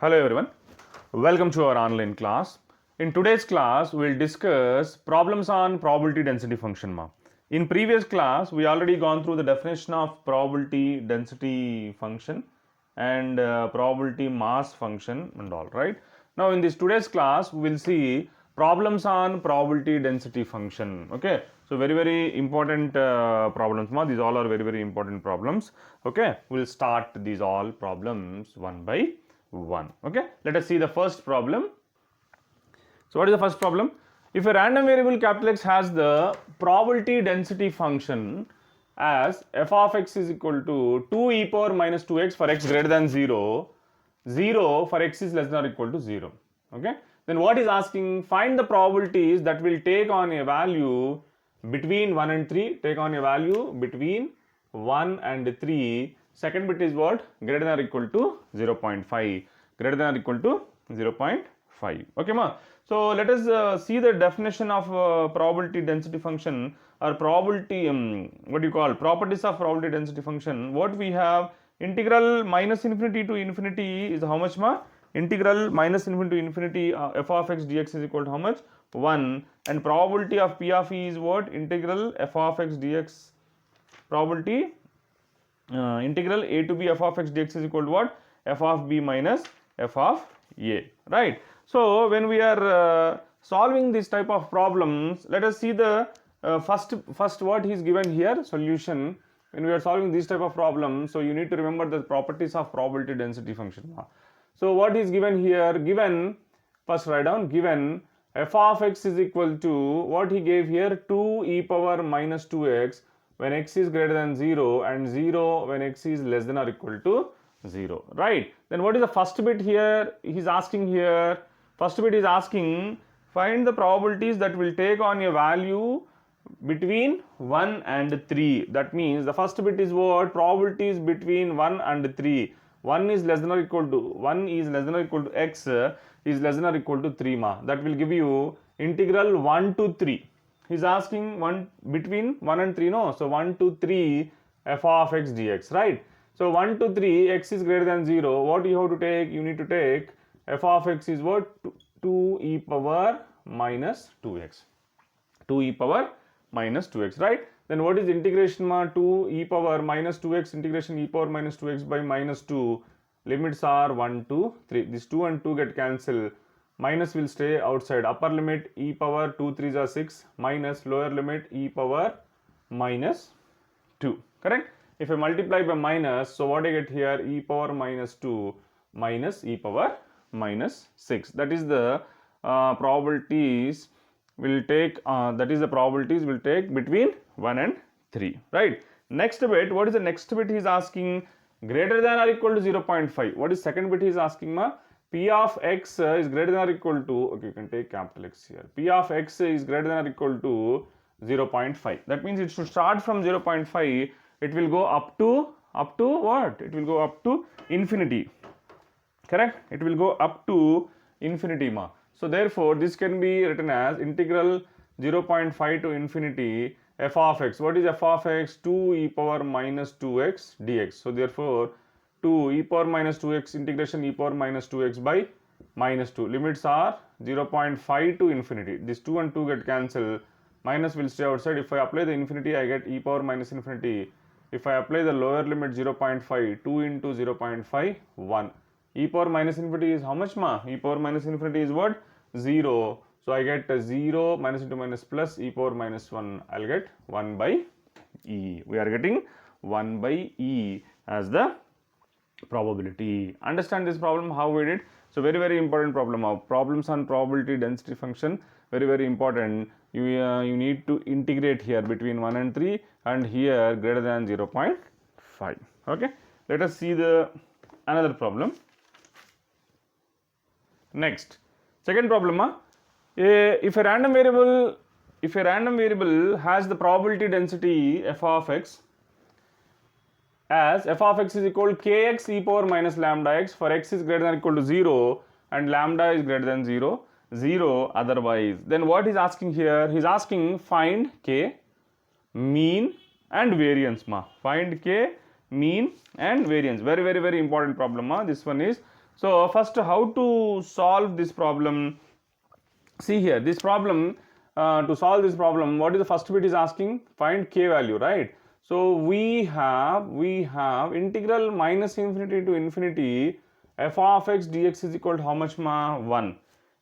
Hello everyone, welcome to our online class. In today's class, we'll discuss problems on probability density function. In previous class, we already gone through the definition of probability density function and probability mass function and all, right? Now in this today's class, we will see problems on probability density function. Okay, so very important problems. These all are very important problems. Okay, we'll start these all problems one by one. Okay, let us see the first problem. So what is the first problem? If a random variable capital X has the probability density function as f of x is equal to 2 e power minus 2x for x greater than 0, 0 for x is less than or equal to 0. Okay, then what is asking? Find the probabilities that will take on a value between 1 and 3, take on a value between 1 and 3. Second bit is what? Greater than or equal to 0.5, greater than or equal to 0.5. Okay, ma. So let us see the definition of probability density function or probability, what do you call, properties of probability density function. What we have, integral minus infinity to infinity is how much, ma? Integral minus infinity to infinity f of x dx is equal to how much? 1. And probability of p of e is what? Integral f of x dx, probability integral a to b f of x dx is equal to what? F of b minus f of a, right? So when we are solving this type of problems, let us see the first what is given here, solution. When we are solving this type of problems, so you need to remember the properties of probability density function. So what is given here? Given, first write down, given f of x is equal to what he gave here, 2 e power minus 2x when x is greater than 0 and 0 when x is less than or equal to 0, right? Then what is the first bit here? He's asking here, first bit is asking, find the probabilities that will take on a value between 1 and 3. That means the first bit is what? Probabilities between 1 and 3. 1 is less than or equal to, 1 is less than or equal to x is less than or equal to 3, ma. That will give you integral 1 to 3. He's asking one between 1 and 3, no? So 1 to 3 f of x dx, right? So 1 to 3, x is greater than 0. What you have to take? You need to take f of x is what? 2 e power minus 2x. 2 e power minus 2x, right? Then what is integration, ma? 2 e power minus 2x integration e power minus 2x by minus 2. Limits are 1 to 3. This 2 and 2 get cancelled. Minus will stay outside. Upper limit e power 2 3s are 6 minus lower limit e power minus 2. Correct? If I multiply by minus, so what I get here? E power minus 2 minus e power minus 6. That is the probabilities will take, between 1 and 3, right? Next bit, what is the next bit he is asking? Greater than or equal to 0.5. What is second bit he is asking, ma? P of x is greater than or equal to, okay, you can take capital X here. P of x is greater than or equal to 0.5. That means it should start from 0.5. It will go up to what? It will go up to infinity. Correct? It will go up to infinity, ma. So therefore, this can be written as integral 0.5 to infinity f of x. What is f of x? 2 e power minus 2x dx. So therefore, 2 e power minus 2x integration e power minus 2x by minus 2. Limits are 0.5 to infinity. This 2 and 2 get cancelled. Minus will stay outside. If I apply the infinity, I get e power minus infinity. If I apply the lower limit 0.5, 2 into 0.5, 1. E power minus infinity is how much, ma? E power minus infinity is what? 0. So I get 0 minus into minus plus e power minus 1. I'll get 1 by e. We are getting 1 by e as the probability. Understand this problem, how we did? So very important problem. Problems on probability density function, very important. You need to integrate here between 1 and 3 and here greater than 0.5. Okay, let us see the another problem. Next, second problem, if a random variable has the probability density f of x as f of x is equal to kx e power minus lambda x for x is greater than or equal to 0 and lambda is greater than 0 otherwise. Then what is asking here? He is asking find k, mean and variance, ma. Find k, mean and variance. Very important problem, ma. This one is. So first, how to solve this problem? See here, this problem, to solve this problem, what is the first bit is asking? Find k value, right? So we have integral minus infinity to infinity f of x dx is equal to how much ma? 1.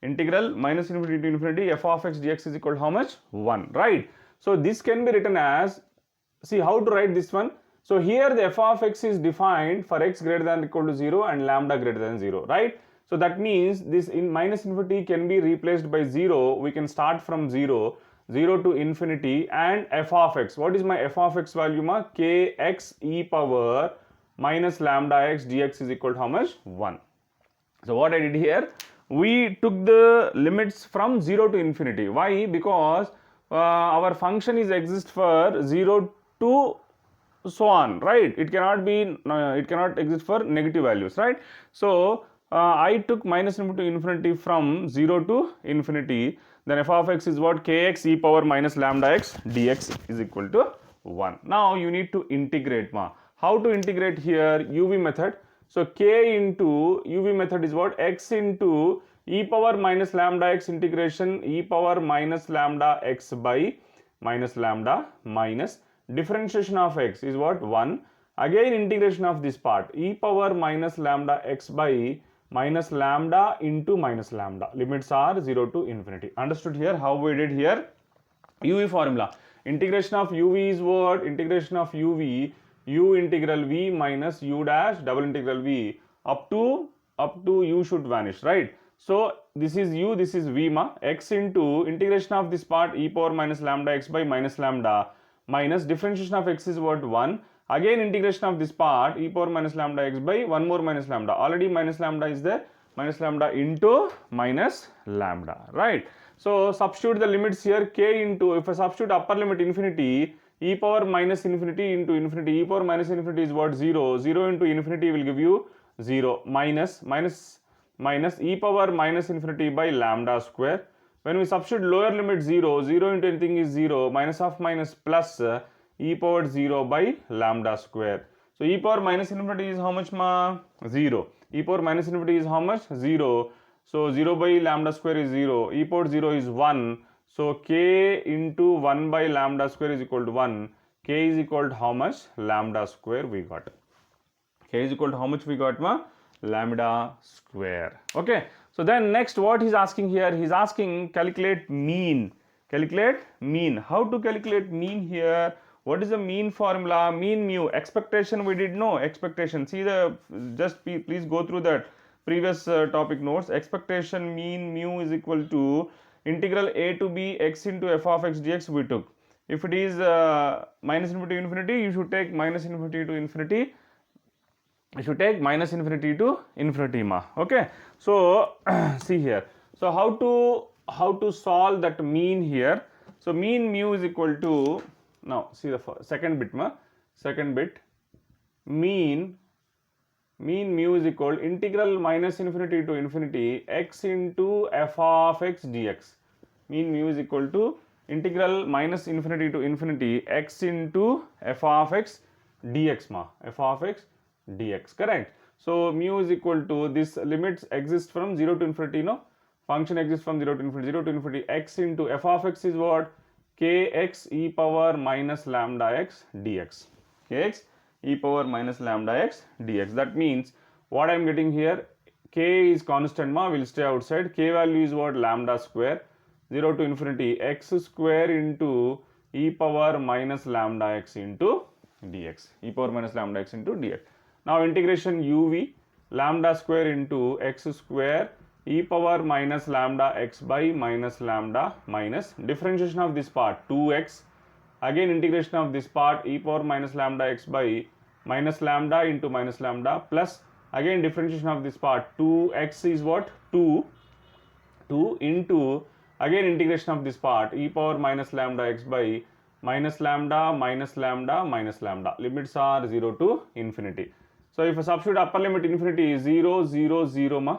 Integral minus infinity to infinity f of x dx is equal to how much? 1, right? So this can be written as, see how to write this one. So here the f of x is defined for x greater than or equal to 0 and lambda greater than 0, right? So that means this in minus infinity can be replaced by 0. We can start from 0, 0 to infinity, and f of x. What is my f of x value ma? Kx e power minus lambda x dx is equal to how much? 1. So what I did here, we took the limits from 0 to infinity. Why? Because our function is exist for 0 to so on, right? It cannot be, it cannot exist for negative values, right? So I took minus infinity to infinity from 0 to infinity. Then f of x is what? Kx e power minus lambda x dx is equal to 1. Now you need to integrate ma. How to integrate here? UV method. So k into UV method is what? X into e power minus lambda x integration e power minus lambda x by minus lambda minus differentiation of x is what? 1. Again integration of this part e power minus lambda x by minus lambda into minus lambda. Limits are 0 to infinity. Understood here how we did here? UV formula. Integration of UV is what? Integration of UV, u integral v minus u dash double integral v up to u should vanish, right? So this is u, this is v ma, x into integration of this part e power minus lambda x by minus lambda minus differentiation of x is what? 1. Again integration of this part e power minus lambda x by 1 more minus lambda. Already minus lambda is there, minus lambda into minus lambda, right? So substitute the limits here, k into, if I substitute upper limit infinity, e power minus infinity into infinity, e power minus infinity is what? 0, 0 into infinity will give you 0, minus e power minus infinity by lambda square. When we substitute lower limit 0, 0 into anything is 0, minus of minus plus e power 0 by lambda square. So e power minus infinity is how much ma? 0. E power minus infinity is how much? 0. So 0 by lambda square is 0. E power 0 is 1. So k into 1 by lambda square is equal to 1. K is equal to how much? Lambda square we got. K is equal to how much we got ma? Lambda square. Okay. So then next what he's asking here? He's asking calculate mean. Calculate mean. How to calculate mean here? What is the mean formula? Mean mu. Expectation we did know. Expectation. See the, just please go through that previous topic notes. Expectation mean mu is equal to integral a to b x into f of x dx we took. If it is minus infinity to infinity, you should take minus infinity to infinity. You should take minus infinity to infinity ma. Okay. So see here. So how to solve that mean here? So mean mu is equal to, now see the second bit ma. Second bit, mean mu is equal to integral minus infinity to infinity x into f of x dx. Mean mu is equal to integral minus infinity to infinity x into f of x dx ma. F of x dx, correct? So mu is equal to, this limits exist from 0 to infinity, no? Function exists from 0 to infinity, 0 to infinity, x into f of x is what? Kx e power minus lambda x dx. Kx e power minus lambda x dx. That means what I am getting here, k is constant ma, will stay outside. K value is what? Lambda square. 0 to infinity, x square into e power minus lambda x into dx. E power minus lambda x into dx. Now integration uv, lambda square into x square e power minus lambda x by minus lambda minus differentiation of this part 2x, again integration of this part e power minus lambda x by minus lambda into minus lambda plus again differentiation of this part 2x is what? 2 into again integration of this part e power minus lambda x by minus lambda minus lambda minus lambda. Limits are 0 to infinity. So if I substitute upper limit infinity is 0, 0, 0 ma.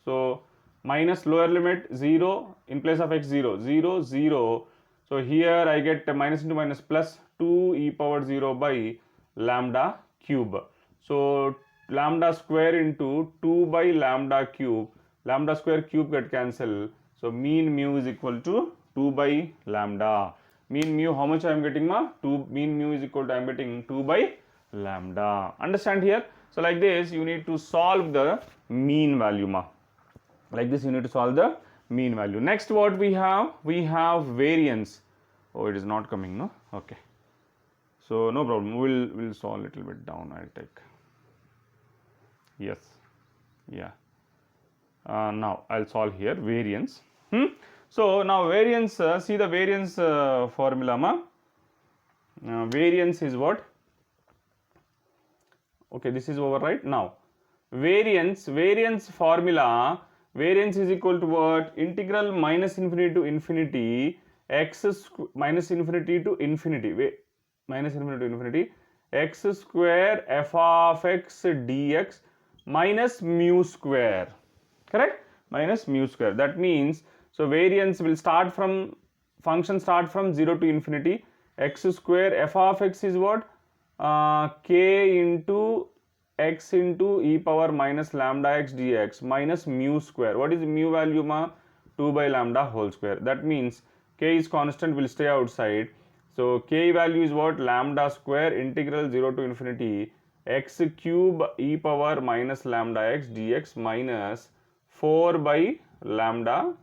So minus lower limit 0 in place of x 0, 0, 0. So here I get minus into minus plus 2 e power 0 by lambda cube. So lambda square into 2 by lambda cube. Lambda square cube get cancel. So mean mu is equal to 2 by lambda. Mean mu, how much I am getting ma? 2, mean mu is equal to I am getting 2 by lambda. Understand here? So like this you need to solve the mean value ma. Like this you need to solve the mean value. Next what we have? We have variance. Oh, it is not coming, no? Okay. So no problem. We'll solve a little bit down. I'll take. Yes. Yeah. Now I'll solve here variance. So now variance. See the variance formula, ma. Variance is what? Okay, this is over, right? Now variance formula. Variance is equal to what? Integral minus infinity to infinity x minus infinity to infinity. Minus infinity to infinity x square f of x dx minus mu square, correct? Minus mu square. That means, so variance will start from, function start from 0 to infinity. X square f of x is what? K into x into e power minus lambda x dx minus mu square. What is mu value ma? 2 by lambda whole square. That means k is constant, will stay outside. So k value is what? Lambda square integral 0 to infinity x cube e power minus lambda x dx minus 4 by lambda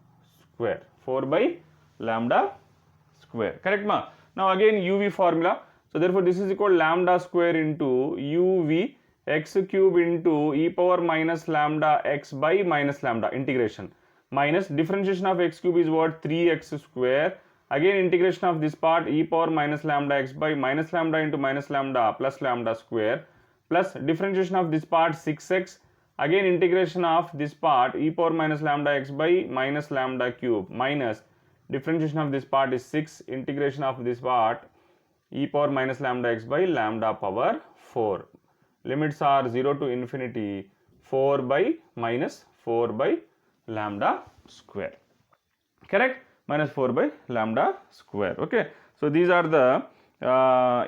square. 4 by lambda square. Correct ma? Now again uv formula. So therefore this is equal lambda square into uv x cube into e power minus lambda x by minus lambda integration minus differentiation of x cube is what? 3x square. Again integration of this part e power minus lambda x by minus lambda into minus lambda plus lambda square plus differentiation of this part 6x. Again integration of this part e power minus lambda x by minus lambda cube minus differentiation of this part is 6. Integration of this part e power minus lambda x by lambda power 4. Limits are 0 to infinity 4 by minus 4 by lambda square. Correct? Minus 4 by lambda square. Okay. So these are the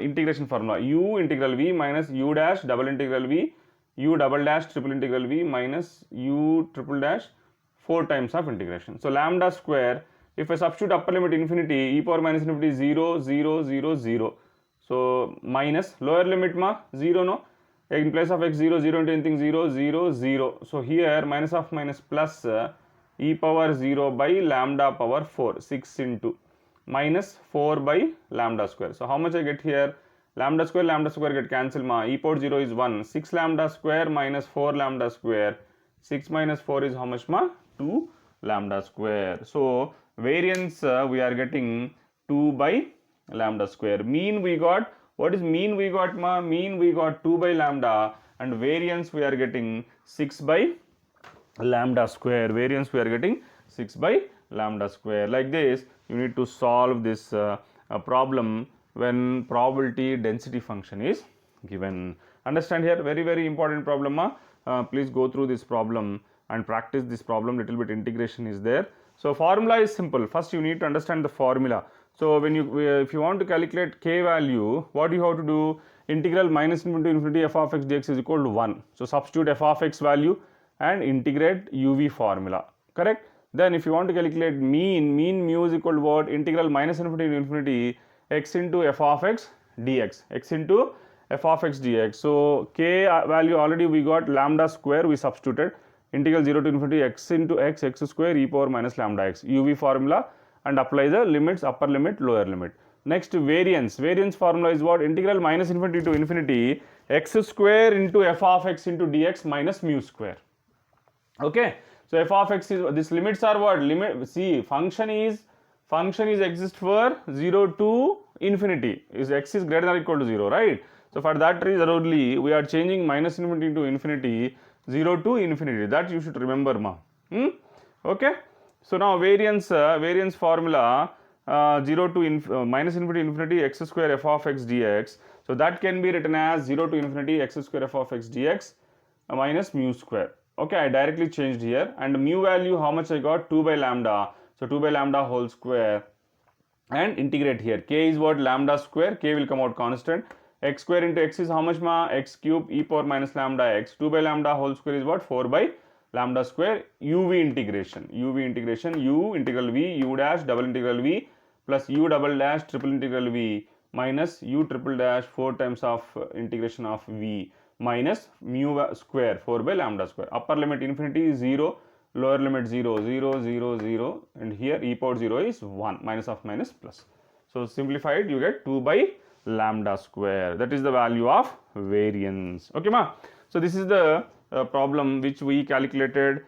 integration formula. U integral v minus u dash double integral v, u double dash triple integral v minus u triple dash 4 times of integration. So lambda square, if I substitute upper limit infinity, e power minus infinity 0, 0, 0, 0. So minus lower limit ma 0 no. In place of x 0, 0 into anything 0, 0, 0. So here minus of minus plus e power 0 by lambda power 4, 6 into minus 4 by lambda square. So how much I get here? Lambda square get cancelled ma. E power 0 is 1. 6 lambda square minus 4 lambda square. 6 minus 4 is how much ma? 2 lambda square. So variance we are getting 2 by lambda square. Mean we got, what is mean we got ma? Mean we got 2 by lambda and variance we are getting 6 by lambda square. Variance we are getting 6 by lambda square. Like this you need to solve this problem when probability density function is given. Understand here, very important problem ma. Please go through this problem and practice this problem, little bit integration is there. So formula is simple. First you need to understand the formula. So when you if you want to calculate k value, what you have to do? Integral minus infinity to infinity f of x dx is equal to 1. So substitute f of x value and integrate uv formula, correct? Then if you want to calculate mean mu is equal to what? Integral minus infinity to infinity x into f of x dx, x into f of x dx. So k value already we got lambda square, we substituted integral 0 to infinity x into x square e power minus lambda x, uv formula, and apply the limits, upper limit, lower limit. Next variance formula is what? Integral minus infinity to infinity x square into f of x into dx minus mu square. Okay, so f of x is, these limits are what? Limit, see, function is exist for 0 to infinity, is x is greater than or equal to 0, right? So for that reason only we are changing minus infinity to infinity, 0 to infinity, that you should remember ma. Okay, so now variance formula 0 to minus infinity to infinity x square f of x dx. So that can be written as 0 to infinity x square f of x dx minus mu square. Okay, I directly changed here, and mu value how much I got? 2 by lambda. So 2 by lambda whole square, and integrate here. K is what? Lambda square, k will come out constant. x square into x is how much ma? X cube e power minus lambda x. 2 by lambda whole square is what? 4 by lambda square. uv integration u integral v u dash double integral v plus u double dash triple integral v minus u triple dash 4 times of integration of v minus mu square 4 by lambda square. Upper limit infinity is 0, lower limit 0, 0, 0, 0, and here e power 0 is 1, minus of minus plus. So simplified, you get 2 by lambda square. That is the value of variance. Okay ma? So this is the problem which we calculated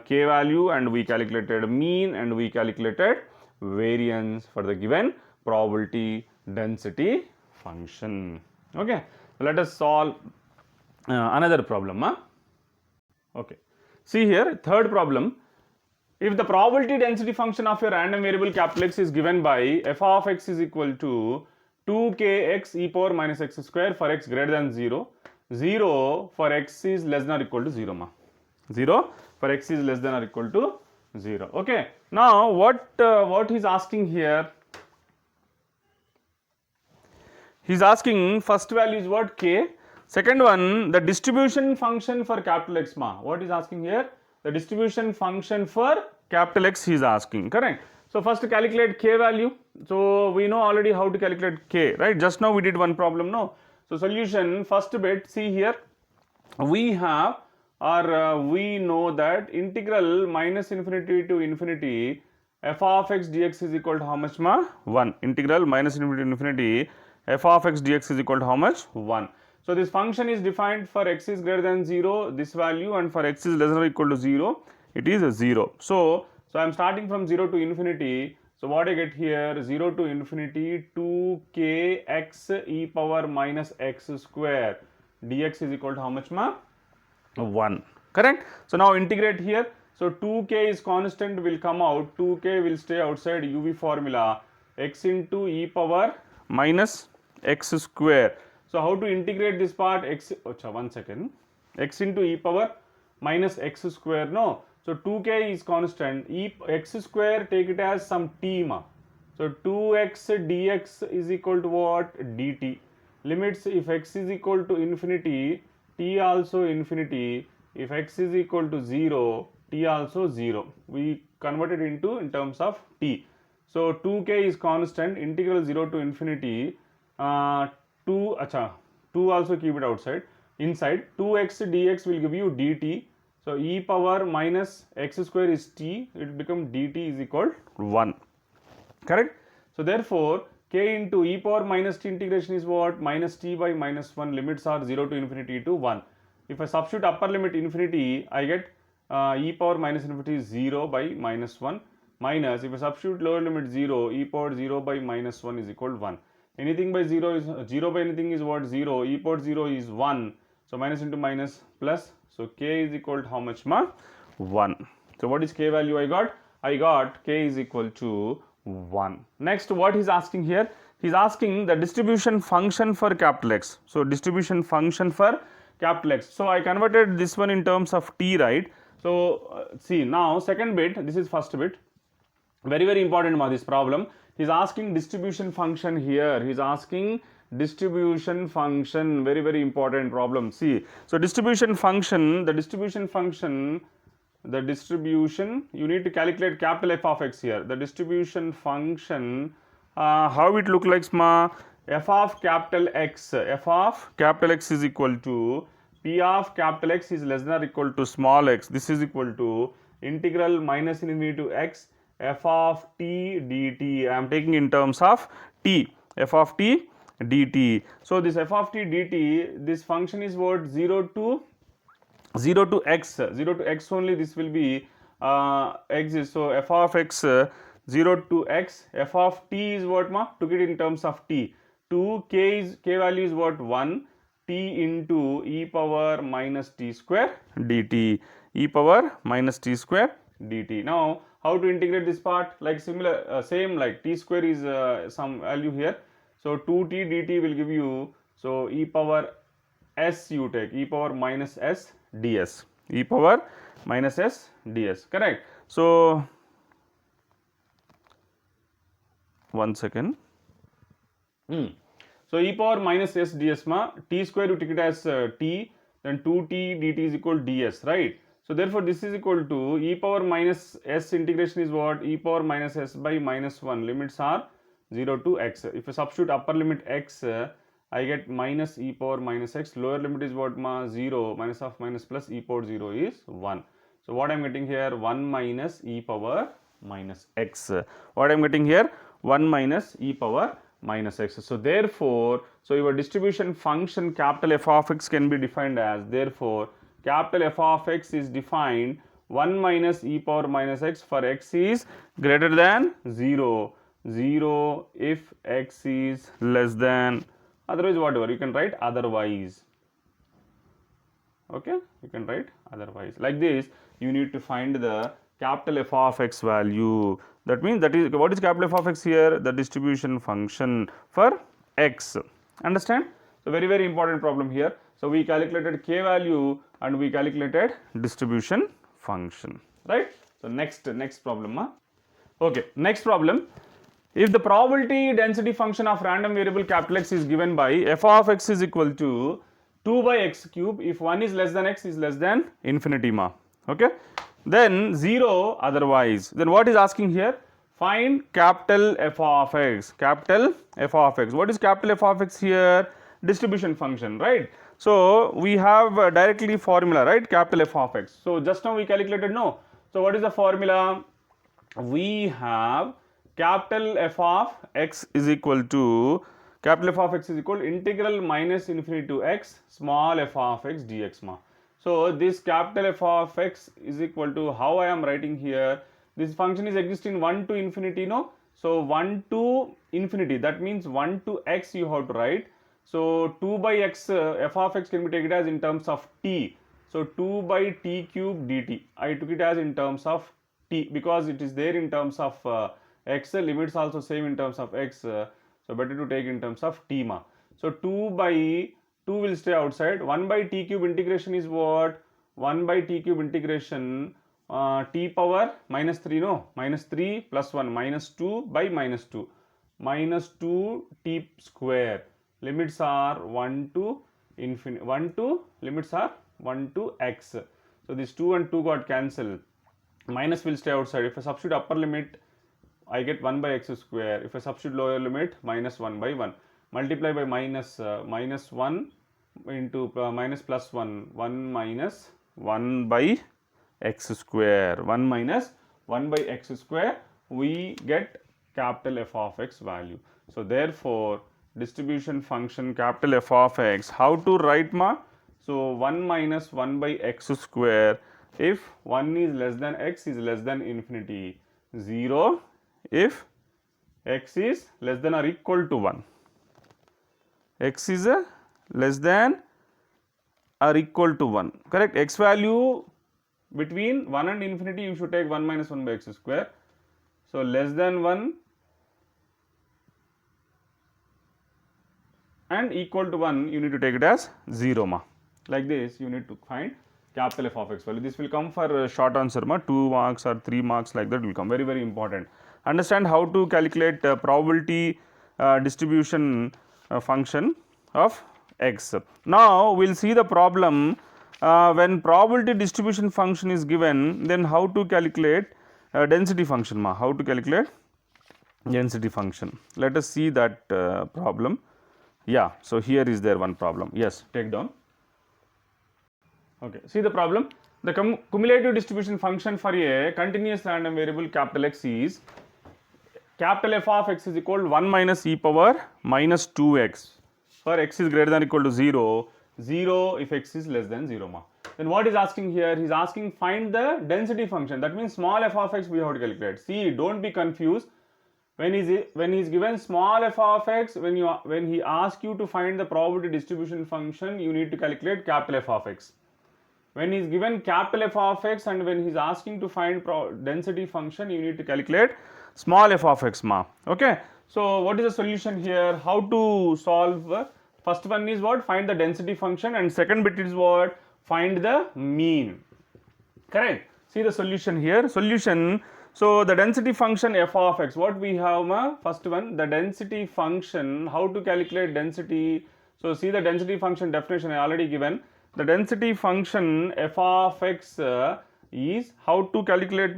k value, and we calculated mean, and we calculated variance for the given probability density function. Okay, let us solve another problem. Okay, see here, third problem. If the probability density function of a random variable capital X is given by f of x is equal to 2kx e power minus x square for x greater than 0, 0 for x is less than or equal to 0 ma. 0 for x is less than or equal to 0. Okay, now what he is asking here? He is asking first value is what? K. Second one, the distribution function for capital X ma. What is asking here? The distribution function for capital X he is asking, correct? So first calculate k value. So we know already how to calculate k, right? Just now we did one problem, no? So solution, first bit, see here, we have we know that integral minus infinity to infinity f of x dx is equal to how much ma? 1. Integral minus infinity to infinity f of x dx is equal to how much? 1. So this function is defined for x is greater than 0, this value, and for x is less than or equal to 0, it is 0. So I am starting from 0 to infinity. So what I get here, 0 to infinity 2kx e power minus x square dx is equal to how much ma? 1, correct? So now integrate here. So 2k is constant, will come out, 2k will stay outside, uv formula, x into e power minus x square. So how to integrate this part? X, one second, x into e power minus x square, no? So 2k is constant, x square take it as some t ma. So 2x dx is equal to what? dt. Limits, if x is equal to infinity, t also infinity. If x is equal to 0, t also 0. We converted into in terms of t. So 2k is constant, integral 0 to infinity, 2 also keep it outside, inside 2x dx will give you dt. So e power minus x square is t, it will become dt is equal to 1, correct? So therefore k into e power minus t integration is what? Minus t by minus 1, limits are 0 to infinity to 1. If I substitute upper limit infinity, I get e power minus infinity is 0 by minus 1, minus, if I substitute lower limit 0, e power 0 by minus 1 is equal to 1. Anything by 0 is 0 by anything is what? 0. E power 0 is 1. So minus into minus plus. So k is equal to how much ma? 1. So what is k value I got? I got k is equal to 1. Next, what he's asking here? He's asking the distribution function for capital X. So distribution function for capital X. So I converted this one in terms of t, right? So see now second bit, this is first bit. Very, very important ma, this problem. He's asking distribution function here. He's asking distribution function, very, very important problem. See, so distribution function, the distribution, you need to calculate capital F of x here. The distribution function, how it look like ma? F of capital X is equal to P of capital X is less than or equal to small x. This is equal to integral minus infinity to x f of t dt. I am taking in terms of t, f of t dt. So this f of t dt, this function is what? 0 to x, 0 to x only, this will be x. So f of x 0 to x, f of t is what ma? Took it in terms of t. 2k value is what? 1, t into e power minus t square dt, e power minus t square dt. Now how to integrate this part? Like similar, same like t square is some value here. So 2t dt will give you, so e power s you take, e power minus s ds, e power minus s ds, correct? So one second. So e power minus s ds ma, t square you take it as t, then 2t dt is equal to ds, right? So therefore this is equal to e power minus s integration is what? E power minus s by minus 1, limits are 0 to x. If I substitute upper limit x, I get minus e power minus x, lower limit is what ma? 0, minus of minus plus e power 0 is 1. So what I am getting here? 1 minus e power minus x. What I am getting here? 1 minus e power minus x. So therefore, so your distribution function capital F of x can be defined as, therefore capital F of x is defined 1 minus e power minus x for x is greater than 0, 0 if x is less than, otherwise whatever you can write otherwise. Okay, you can write otherwise. Like this, you need to find the capital F of x value. That means that is what is capital F of x here? The distribution function for x. Understand? So very very important problem here. So we calculated k value and we calculated distribution function, right? So next problem. Okay, next problem. If the probability density function of random variable capital X is given by f of x is equal to 2 by x cube, if 1 is less than x is less than infinity ma, okay, then 0 otherwise. Then what is asking here? Find capital F of x, capital F of x. What is capital F of x here? Distribution function, right? So we have directly formula, right? Capital F of x. So just now we calculated, no. So what is the formula? We have capital F of x is equal to, capital F of x is equal to integral minus infinity to x small f of x dx ma. So this capital F of x is equal to, how I am writing here, this function is existing 1 to infinity, no? So 1 to infinity, that means 1 to x you have to write. So 2 by x, f of x can be taken as in terms of t. So 2 by t cube dt, I took it as in terms of t because it is there in terms of x, limits also same in terms of x, so better to take in terms of t ma. So 2 by 2 will stay outside, 1 by t cube integration is what? 1 by t cube integration t power minus 3, no, minus 3 plus 1, minus 2 by minus 2, minus 2 t square, limits are 1 to infinity, 1 to, limits are 1 to x. So this 2 and 2 got cancelled, minus will stay outside. If I substitute upper limit, I get 1 by x square. If I substitute lower limit, minus 1 by 1. Multiply by minus, minus 1 into minus plus 1, 1 minus 1 by x square, 1 minus 1 by x square, we get capital F of x value. So therefore, distribution function capital F of x, how to write ma? So 1 minus 1 by x square, if 1 is less than x is less than infinity, 0 if x is less than or equal to 1, x is less than or equal to 1, correct? X value between 1 and infinity you should take 1 minus 1 by x square. So less than 1 and equal to 1 you need to take it as 0 ma. Like this you need to find capital F of x value. This will come for short answer ma, 2 marks or 3 marks, like that will come, very very important. Understand how to calculate probability distribution function of x. Now we will see the problem when probability distribution function is given, then how to calculate density function ma, how to calculate density function. Let us see that problem. Yeah, so here is there one problem. Yes, take down. Okay, see the problem. The cumulative distribution function for a continuous random variable capital X is capital F of x is equal to 1 minus e power minus 2x for x is greater than or equal to 0, 0 if x is less than 0 ma. Then what is asking here? He is asking find the density function. That means small f of x we have to calculate. See, don't be confused. When he is given small f of x, when he asks you to find the probability distribution function, you need to calculate capital F of x. When he is given capital F of x and when he is asking to find density function, you need to calculate small f of x ma. Okay. So what is the solution here? How to solve? First one is what? Find the density function, and second bit is what? Find the mean. Correct. See the solution here. Solution. So the density function f of x, what we have, first one, the density function, how to calculate density. So see the density function definition I already given. The density function f of x is, how to calculate,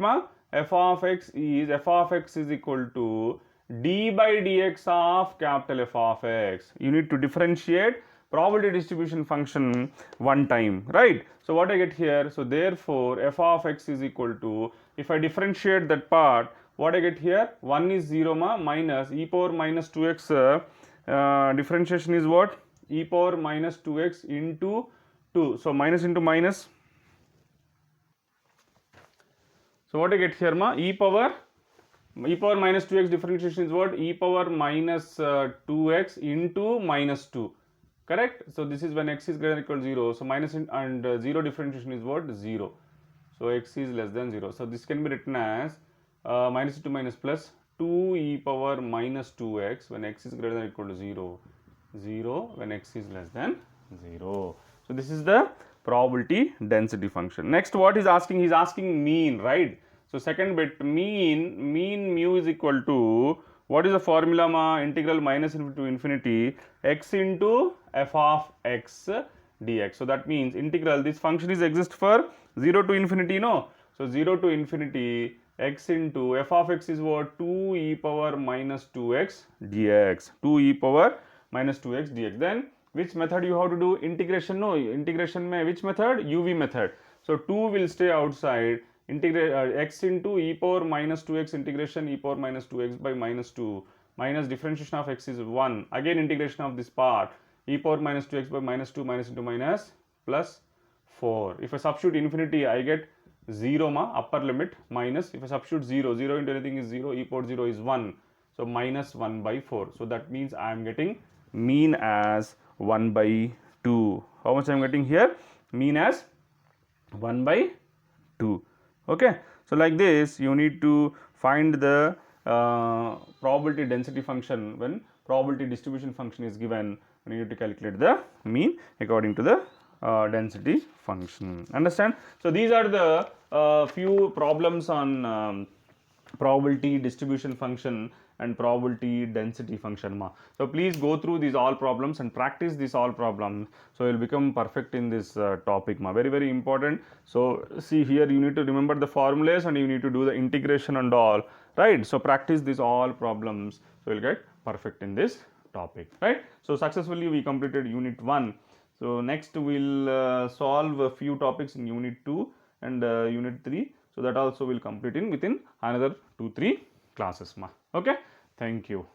f of x is equal to d by dx of capital F of x. You need to differentiate probability distribution function one time, right? So what I get here, so therefore f of x is equal to, if I differentiate that part, what I get here, 1 is 0 minus e power minus 2x, differentiation is what, e power minus 2x into 2, so minus into minus. So what I get here, e power minus 2x differentiation is what, e power minus 2x into minus 2, correct? So this is when x is greater than or equal to 0, so minus and 0 differentiation is what, 0, so x is less than 0. So this can be written as minus into minus plus 2 e power minus 2x when x is greater than or equal to 0, 0 when x is less than 0. So this is the probability density function. Next, what is asking? He is asking mean, right? So second bit, mean mu is equal to, what is the formula, integral minus infinity to infinity x into f of x dx. So that means integral, this function is exist for 0 to infinity, no? So 0 to infinity x into f of x is what, 2 e power minus 2x dx, 2 e power minus 2x dx. Then which method you have to do? Integration, no, integration mein which method? UV method. So 2 will stay outside, integrate x into e power minus 2x integration e power minus 2x by minus 2 minus differentiation of x is 1, again integration of this part, e power minus 2x by minus 2 minus into minus plus 4. If I substitute infinity, I get 0, upper limit, minus, if I substitute 0, 0 into anything is 0, e power 0 is 1, so minus 1 by 4. So that means I am getting mean as 1 by 2. How much I am getting here? Mean as 1 by 2. Okay, so like this you need to find the probability density function when probability distribution function is given, and you need to calculate the mean according to the density function. Understand? So these are the few problems on probability distribution function and probability density function, So please go through these all problems and practice these all problems, so you will become perfect in this topic, very very important. So see here, you need to remember the formulas and you need to do the integration and all, right? So practice these all problems, so you will get perfect in this topic, right? So successfully we completed unit 1. So next we will solve a few topics in unit 2 and unit 3. So that also will complete in within another 2-3 classes, okay? Thank you.